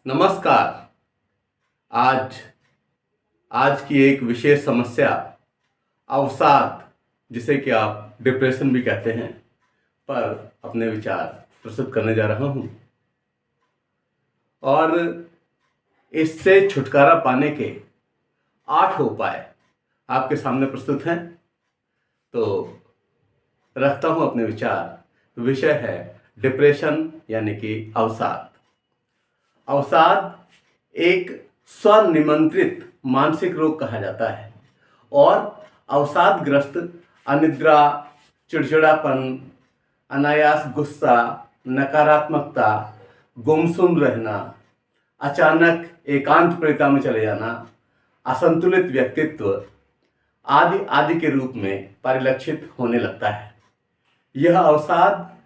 नमस्कार। आज आज की एक विशेष समस्या अवसाद, जिसे कि आप डिप्रेशन भी कहते हैं, पर अपने विचार प्रस्तुत करने जा रहा हूं। और इससे छुटकारा पाने के 8 उपाय आपके सामने प्रस्तुत हैं। तो रखता हूं अपने विचार। विषय है डिप्रेशन यानी कि अवसाद। अवसाद एक स्वनिमंत्रित मानसिक रोग कहा जाता है और अवसादग्रस्त अनिद्रा, चिड़चिड़ापन, अनायास गुस्सा, नकारात्मकता, गुमसुम रहना, अचानक एकांतप्रियता में चले जाना, असंतुलित व्यक्तित्व आदि आदि के रूप में परिलक्षित होने लगता है। यह अवसाद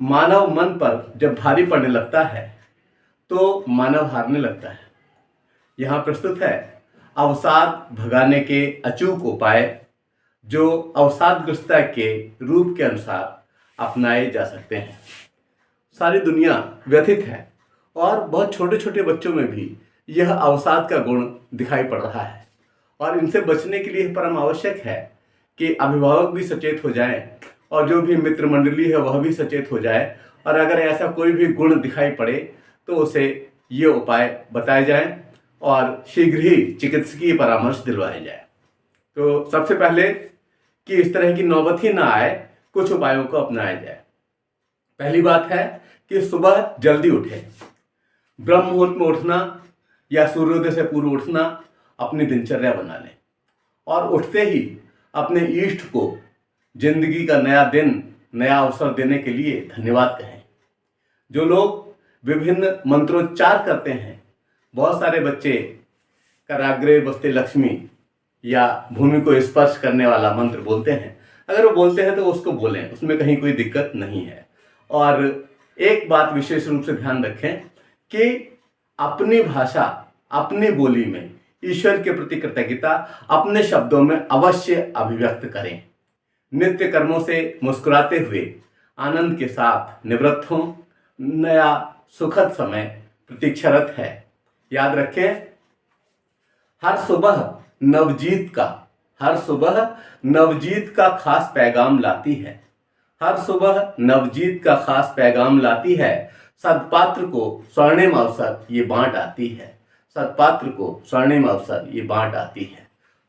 मानव मन पर जब भारी पड़ने लगता है तो मानव हारने लगता है। यहाँ प्रस्तुत है अवसाद भगाने के अचूक उपाय जो अवसादग्रस्तता के रूप के अनुसार अपनाए जा सकते हैं। सारी दुनिया व्यथित है और बहुत छोटे छोटे बच्चों में भी यह अवसाद का गुण दिखाई पड़ रहा है और इनसे बचने के लिए परम आवश्यक है कि अभिभावक भी सचेत हो जाएं और जो भी मित्र मंडली है वह भी सचेत हो जाए और अगर ऐसा कोई भी गुण दिखाई पड़े तो उसे ये उपाय बताए जाएं और शीघ्र ही चिकित्सकीय परामर्श दिलवाया जाए। तो सबसे पहले कि इस तरह की नौबत ही ना आए, कुछ उपायों को अपनाया जाए। पहली बात है कि सुबह जल्दी उठें। ब्रह्म मुहूर्त में उठना या सूर्योदय से पूर्व उठना अपनी दिनचर्या बना लें और उठते ही अपने इष्ट को जिंदगी का नया दिन, नया अवसर देने के लिए धन्यवाद कहें। जो लोग विभिन्न मंत्रोच्चार करते हैं, बहुत सारे बच्चे कराग्रे बस्ते लक्ष्मी या भूमि को स्पर्श करने वाला मंत्र बोलते हैं। अगर वो बोलते हैं तो उसको बोलें, उसमें कहीं कोई दिक्कत नहीं है। और एक बात विशेष रूप से ध्यान रखें कि अपनी भाषा, अपनी बोली में ईश्वर के प्रति कृतज्ञता अपने शब्दों में अवश्य अभिव्यक्त करें। नित्य कर्मों से मुस्कुराते हुए आनंद के साथ निवृत्त हों। नया सुखद समय प्रतीक्षारत है। याद रखें, हर सुबह नवजीत का खास पैगाम लाती है। हर सुबह नवजीत का खास पैगाम लाती है। सदपात्र को स्वर्णिम अवसर ये बांट आती है। सदपात्र को स्वर्णिम अवसर ये बांट आती है।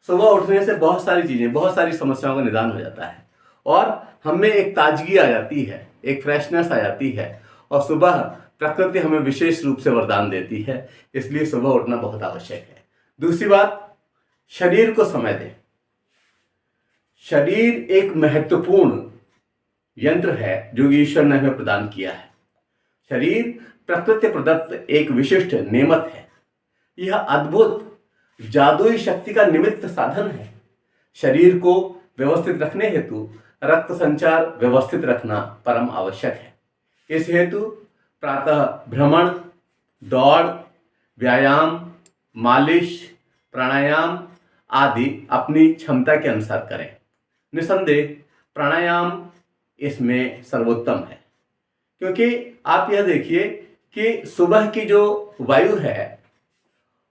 सुबह उठने से बहुत सारी चीजें, बहुत सारी समस्याओं का निदान हो जाता है और हमें एक ताजगी आ जाती है, एक फ्रेशनेस आ जाती है। और सुबह प्रकृति हमें विशेष रूप से वरदान देती है, इसलिए सुबह उठना बहुत आवश्यक है। दूसरी बात, शरीर को समय दें। शरीर एक महत्वपूर्ण यंत्र है जो ईश्वर ने हमें प्रदान किया है। शरीर प्रकृति प्रदत्त एक विशिष्ट नेमत है। यह अद्भुत जादुई शक्ति का निमित्त साधन है। शरीर को व्यवस्थित रखने हेतु रक्त संचार व्यवस्थित रखना परम आवश्यक है। इस हेतु प्रातः भ्रमण, दौड़, व्यायाम, मालिश, प्राणायाम आदि अपनी क्षमता के अनुसार करें। निसंदेह प्राणायाम इसमें सर्वोत्तम है, क्योंकि आप यह देखिए कि सुबह की जो वायु है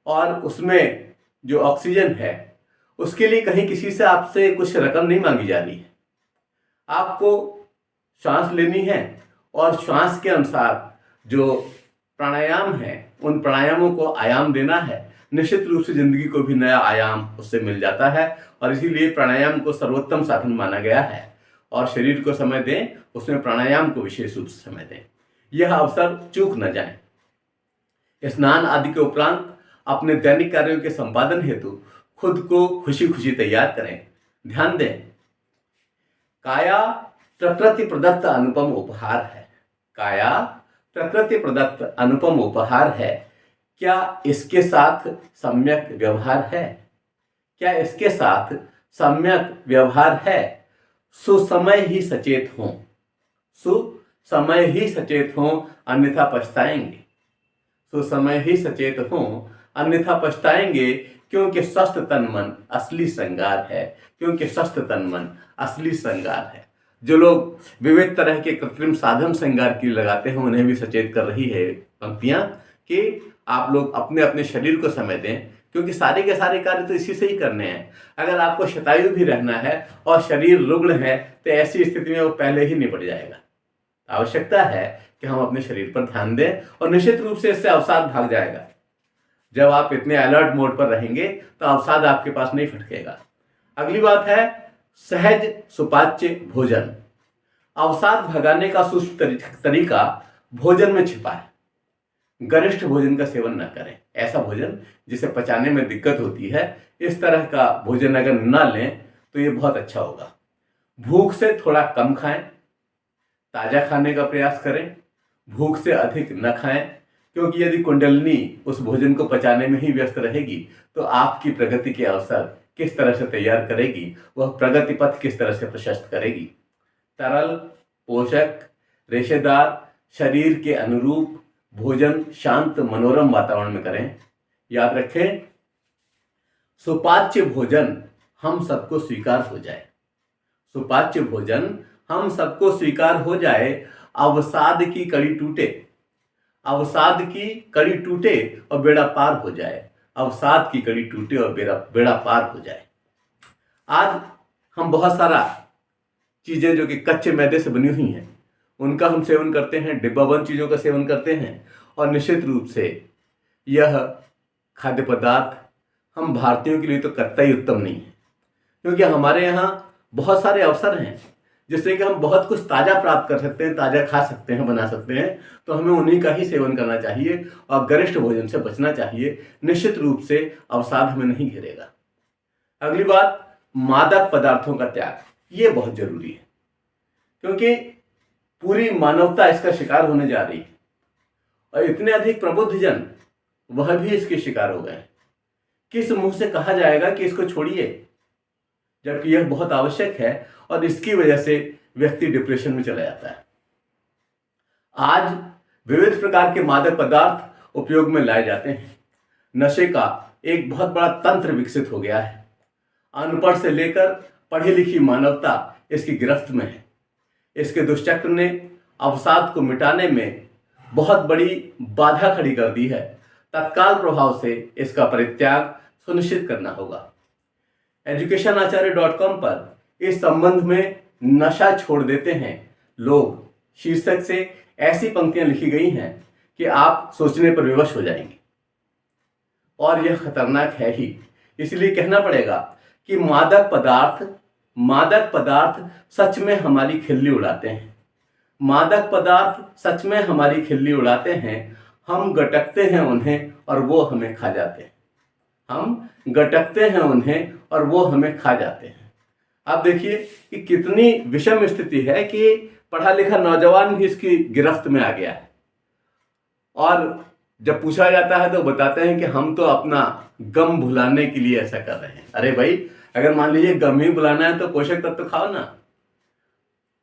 और उसमें जो ऑक्सीजन है, उसके लिए कहीं किसी से आपसे कुछ रकम नहीं मांगी जा रही है। आपको श्वास लेनी है और श्वास के अनुसार जो प्राणायाम है उन प्राणायामों को आयाम देना है। निश्चित रूप से जिंदगी को भी नया आयाम उससे मिल जाता है और इसीलिए प्राणायाम को सर्वोत्तम साधन माना गया है। और शरीर को समय दें, उसमें प्राणायाम को विशेष रूप से समय दें। यह अवसर चूक न जाए। स्नान आदि के उपरांत अपने दैनिक कार्यों के संपादन हेतु खुद को खुशी खुशी तैयार करें। ध्यान दें, काया प्रकृति प्रदत्त अनुपम उपहार है। काया प्रकृति प्रदत्त अनुपम उपहार है। क्या इसके साथ सम्यक व्यवहार है? क्या इसके साथ सम्यक व्यवहार है? सुसमय ही सचेत हों। सुसमय ही सचेत हों, अन्यथा पछताएंगे। सुसमय ही सचेत हों, अन्यथा पछताएंगे, क्योंकि स्वस्थ तन मन असली श्रृंगार है। क्योंकि स्वस्थ तन मन असली श्रृंगार है। जो लोग विविध तरह के कृत्रिम साधन श्रृंगार की लगाते हैं, उन्हें भी सचेत कर रही है पंक्तियां कि आप लोग अपने अपने शरीर को समय दें, क्योंकि सारे के सारे कार्य तो इसी से ही करने हैं। अगर आपको शतायु भी रहना है और शरीर रुग्ण है तो ऐसी स्थिति में वो पहले ही निपट जाएगा। आवश्यकता है कि हम अपने शरीर पर ध्यान दें और निश्चित रूप से इससे अवसाद भाग जाएगा। जब आप इतने अलर्ट मोड पर रहेंगे तो अवसाद आपके पास नहीं फटकेगा। अगली बात है सहज सुपाच्य भोजन। अवसाद भगाने का सूक्ष्म तरीका भोजन में छिपा है। गरिष्ठ भोजन का सेवन न करें। ऐसा भोजन जिसे पचाने में दिक्कत होती है, इस तरह का भोजन अगर न लें तो ये बहुत अच्छा होगा। भूख से थोड़ा कम खाएं, ताजा खाने का प्रयास करें, भूख से अधिक न खाएं, क्योंकि यदि कुंडलिनी उस भोजन को पचाने में ही व्यस्त रहेगी तो आपकी प्रगति के अवसर किस तरह से तैयार करेगी, वह प्रगति पथ किस तरह से प्रशस्त करेगी। तरल, पोषक, रेशेदार, शरीर के अनुरूप भोजन शांत मनोरम वातावरण में करें। याद रखें, सुपाच्य भोजन हम सबको स्वीकार हो जाए। सुपाच्य भोजन हम सबको स्वीकार हो जाए, अवसाद की कड़ी टूटे, अवसाद की कड़ी टूटे और बेड़ा पार हो जाए, अवसाद की कड़ी टूटे और बेड़ा पार हो जाए। आज हम बहुत सारा चीज़ें जो कि कच्चे मैदे से बनी हुई हैं उनका हम सेवन करते हैं, डिब्बाबंद चीज़ों का सेवन करते हैं, और निश्चित रूप से यह खाद्य पदार्थ हम भारतीयों के लिए तो कतई उत्तम नहीं है, क्योंकि हमारे यहाँ बहुत सारे अवसर हैं जिससे कि हम बहुत कुछ ताज़ा प्राप्त कर सकते हैं, ताज़ा खा सकते हैं, बना सकते हैं। तो हमें उन्हीं का ही सेवन करना चाहिए और गरिष्ठ भोजन से बचना चाहिए। निश्चित रूप से अवसाद हमें नहीं घेरेगा। अगली बात, मादक पदार्थों का त्याग। ये बहुत जरूरी है, क्योंकि पूरी मानवता इसका शिकार होने जा रही है और इतने अधिक प्रबुद्ध जन वह भी इसके शिकार हो गए। किस मुंह से कहा जाएगा कि इसको छोड़िए, जबकि यह बहुत आवश्यक है और इसकी वजह से व्यक्ति डिप्रेशन में चला जाता है। आज विविध प्रकार के मादक पदार्थ उपयोग में लाए जाते हैं। नशे का एक बहुत बड़ा तंत्र विकसित हो गया है। अनपढ़ से लेकर पढ़ी लिखी मानवता इसकी गिरफ्त में है। इसके दुष्चक्र ने अवसाद को मिटाने में बहुत बड़ी बाधा खड़ी कर दी है। तत्काल प्रभाव से इसका परित्याग सुनिश्चित करना होगा। educationacharya.com पर इस संबंध में नशा छोड़ देते हैं लोग शीर्षक से ऐसी पंक्तियां लिखी गई हैं कि आप सोचने पर विवश हो जाएंगे, और यह खतरनाक है ही। इसलिए कहना पड़ेगा कि मादक पदार्थ सच में हमारी खिल्ली उड़ाते हैं। मादक पदार्थ सच में हमारी खिल्ली उड़ाते हैं। हम गटकते हैं उन्हें और वो हमें खा जाते हैं। हम गटकते हैं उन्हें और वो हमें खा जाते हैं। आप देखिए कि कितनी विषम स्थिति है कि पढ़ा लिखा नौजवान भी इसकी गिरफ्त में आ गया है, और जब पूछा जाता है तो बताते हैं कि हम तो अपना गम भुलाने के लिए ऐसा कर रहे हैं। अरे भाई, अगर मान लीजिए गम ही भुलाना है तो पोषक तत्व तो खाओ ना,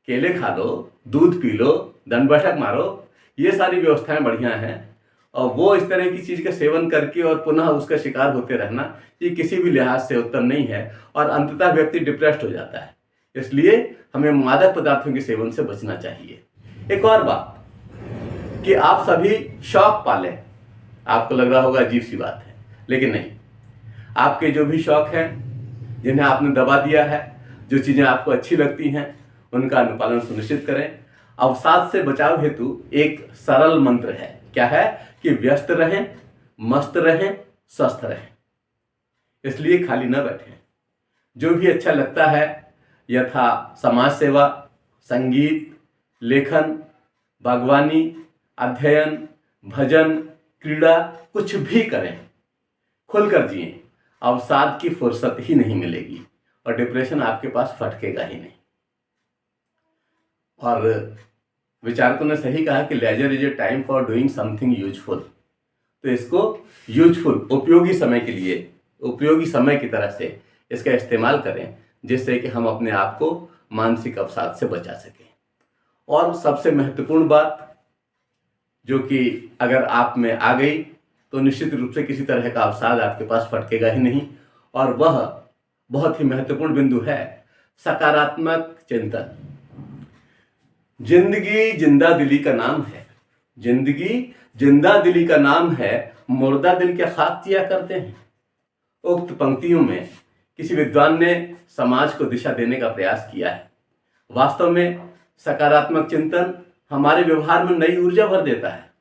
केले खा लो, दूध पी लो, दंड बैठक मारो, ये सारी व्यवस्थाएं बढ़िया हैं। और वो इस तरह की चीज़ का सेवन करके और पुनः उसका शिकार होते रहना, ये किसी भी लिहाज से उत्तम नहीं है और अंततः व्यक्ति डिप्रेस्ड हो जाता है। इसलिए हमें मादक पदार्थों के सेवन से बचना चाहिए। एक और बात कि आप सभी शौक पालें। आपको लग रहा होगा अजीब सी बात है, लेकिन नहीं। आपके जो भी शौक हैं, जिन्हें आपने दबा दिया है, जो चीज़ें आपको अच्छी लगती हैं, उनका अनुपालन सुनिश्चित करें। अवसाद से बचाव हेतु एक सरल मंत्र है। क्या है? कि व्यस्त रहें, मस्त रहें, स्वस्थ रहें। इसलिए खाली न बैठें। जो भी अच्छा लगता है, यथा समाज सेवा, संगीत, लेखन, बागवानी, अध्ययन, भजन, क्रीड़ा, कुछ भी करें, खुलकर जिएं। अवसाद की फुर्सत ही नहीं मिलेगी और डिप्रेशन आपके पास फटकेगा ही नहीं। और विचारकों ने सही कहा कि leisure is a time for doing something useful. तो इसको यूजफुल, उपयोगी समय के लिए, उपयोगी समय की तरह से इसका इस्तेमाल करें, जिससे कि हम अपने आप को मानसिक अवसाद से बचा सकें। और सबसे महत्वपूर्ण बात जो कि अगर आप में आ गई तो निश्चित रूप से किसी तरह का अवसाद आपके पास फटकेगा ही नहीं, और वह बहुत ही महत्वपूर्ण बिंदु है सकारात्मक चिंतन। जिंदगी जिंदा दिली का नाम है। जिंदगी जिंदा दिली का नाम है मुर्दा दिल के खाक किया करते हैं। उक्त पंक्तियों में किसी विद्वान ने समाज को दिशा देने का प्रयास किया है। वास्तव में सकारात्मक चिंतन हमारे व्यवहार में नई ऊर्जा भर देता है।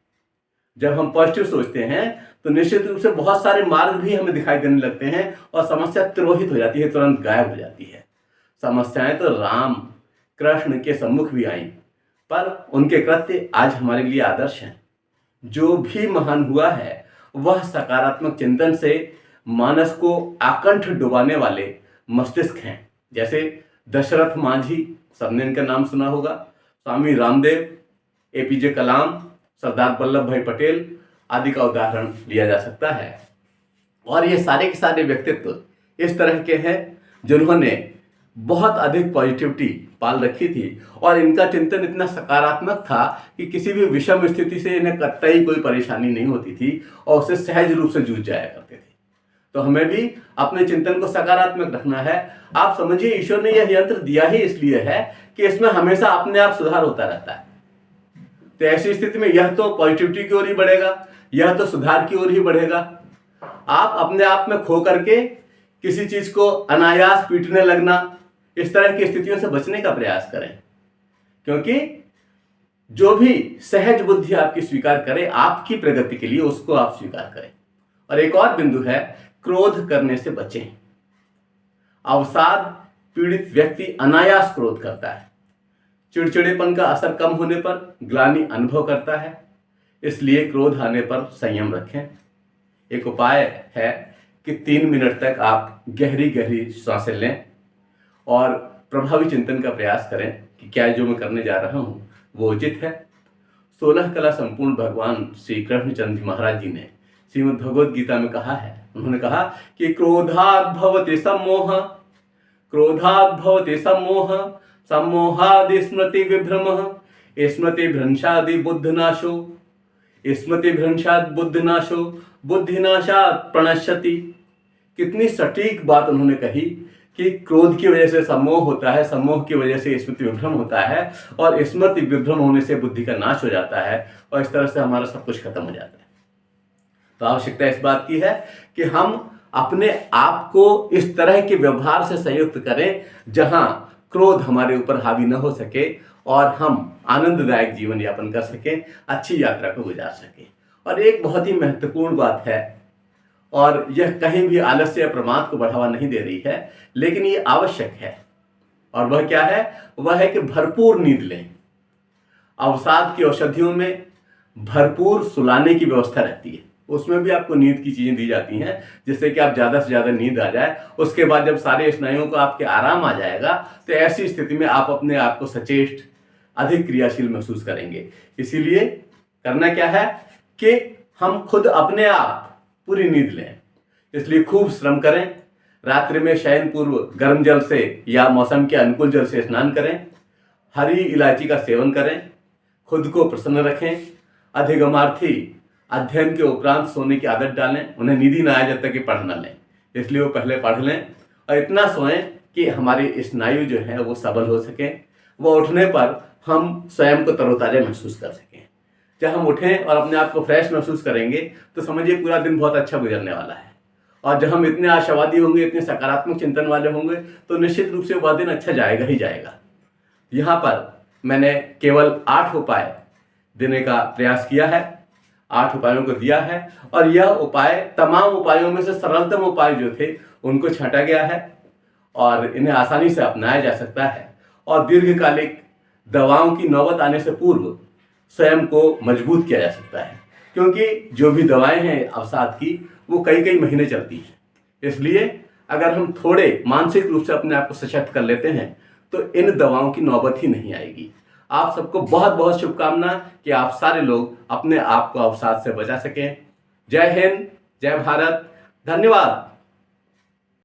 जब हम पॉजिटिव सोचते हैं तो निश्चित रूप से बहुत सारे मार्ग भी हमें दिखाई देने लगते हैं और समस्या तिरोहित हो जाती है, तुरंत गायब हो जाती है। समस्याएं तो राम कृष्ण के सम्मुख भी आईं, पर उनके कृत्य आज हमारे लिए आदर्श हैं। जो भी महान हुआ है वह सकारात्मक चिंतन से मानस को आकंठ डुबाने वाले मस्तिष्क हैं। जैसे दशरथ मांझी, सबने इनका नाम सुना होगा, स्वामी रामदेव, एपीजे कलाम, सरदार वल्लभ भाई पटेल आदि का उदाहरण लिया जा सकता है। और ये सारे के सारे व्यक्तित्व इस तरह के हैं जिन्होंने बहुत अधिक पॉजिटिविटी पाल रखी थी और इनका चिंतन इतना सकारात्मक था कि किसी भी विषम स्थिति से इन्हें कतई कोई परेशानी नहीं होती थी और उससे सहज रूप से जूझ जाया करते थे। तो हमें भी अपने चिंतन को सकारात्मक रखना है। आप समझिए, ईश्वर ने यह यंत्र दिया ही इसलिए है कि इसमें हमेशा अपने आप सुधार होता रहता है। तो ऐसी स्थिति में यह तो पॉजिटिविटी की ओर ही बढ़ेगा, यह तो सुधार की ओर ही बढ़ेगा। आप अपने आप में खो करके किसी चीज को अनायास पीटने लगना, इस तरह की स्थितियों से बचने का प्रयास करें, क्योंकि जो भी सहज बुद्धि आपकी स्वीकार करे आपकी प्रगति के लिए, उसको आप स्वीकार करें। और एक और बिंदु है, क्रोध करने से बचें। अवसाद पीड़ित व्यक्ति अनायास क्रोध करता है। चिड़चिड़ेपन का असर कम होने पर ग्लानि अनुभव करता है, इसलिए क्रोध आने पर संयम रखें। एक उपाय है कि 3 मिनट तक आप गहरी गहरी सांसें लें और प्रभावी चिंतन का प्रयास करें कि क्या जो मैं करने जा रहा हूँ वो उचित है। 16 कला संपूर्ण भगवान श्री कृष्णचंद्र महाराज जी ने श्रीमद् भगवद गीता में कहा है, उन्होंने कहा कि क्रोधाद् भवति सम्मोह, क्रोधाद् भवति सम्मोह, सम्मोहादि स्मृति विभ्रमः, स्मृति भ्रंशादि बुद्धिनाशो, स्मृति भ्रंशात् बुद्धिनाशो, बुद्धिनाशात् प्रणश्यति। कितनी सटीक बात उन्होंने कही कि क्रोध की वजह से सम्मोह होता है, सम्मोह की वजह से स्मृति विभ्रम होता है और स्मृति विभ्रम होने से बुद्धि का नाश हो जाता है और इस तरह से हमारा सब कुछ खत्म हो जाता है। तो आवश्यकता इस बात की है कि हम अपने आप को इस तरह के व्यवहार से संयुक्त करें जहां क्रोध हमारे ऊपर हावी न हो सके और हम आनंददायक जीवन यापन कर सकें, अच्छी यात्रा को गुजार सकें। और एक बहुत ही महत्वपूर्ण बात है, और यह कहीं भी आलस्य या प्रमाद को बढ़ावा नहीं दे रही है, लेकिन ये आवश्यक है। और वह क्या है? वह है कि भरपूर नींद लें। अवसाद की औषधियों में भरपूर सुलाने की व्यवस्था रहती है, उसमें भी आपको नींद की चीजें दी जाती हैं जिससे कि आप ज्यादा से ज्यादा नींद आ जाए। उसके बाद जब सारे स्नायुओं को आपके आराम आ जाएगा तो ऐसी स्थिति में आप अपने आप को सचेष्ट, अधिक क्रियाशील महसूस करेंगे। इसीलिए करना क्या है कि हम खुद अपने आप पूरी नींद लें। इसलिए खूब श्रम करें, रात्रि में शयन पूर्व गर्म जल से या मौसम के अनुकूल जल से स्नान करें, हरी इलायची का सेवन करें, खुद को प्रसन्न रखें। अधिगमार्थी अध्ययन के उपरांत सोने की आदत डालें, उन्हें नींद ही ना आए जब तक कि पढ़ न लें, इसलिए वो पहले पढ़ लें और इतना सोएं कि हमारी स्नायु जो है वो सबल हो सके। वो उठने पर हम स्वयं को तरोताजा महसूस कर सकें। जब हम उठें और अपने आप को फ्रेश महसूस करेंगे तो समझिए पूरा दिन बहुत अच्छा गुजरने वाला है। और जब हम इतने आशावादी होंगे, इतने सकारात्मक चिंतन वाले होंगे तो निश्चित रूप से वह दिन अच्छा जाएगा ही जाएगा। यहाँ पर मैंने केवल 8 उपाय देने का प्रयास किया है, 8 उपायों को दिया है और यह उपाय तमाम उपायों में से सरलतम उपाय जो थे उनको छांटा गया है और इन्हें आसानी से अपनाया जा सकता है और दीर्घकालिक दवाओं की नौबत आने से पूर्व स्वयं को मजबूत किया जा सकता है, क्योंकि जो भी दवाएं हैं अवसाद की वो कई कई महीने चलती हैं। इसलिए अगर हम थोड़े मानसिक रूप से अपने आप को सशक्त कर लेते हैं तो इन दवाओं की नौबत ही नहीं आएगी। आप सबको बहुत बहुत शुभकामना कि आप सारे लोग अपने आप को अवसाद से बचा सकें। जय हिंद, जय भारत, धन्यवाद।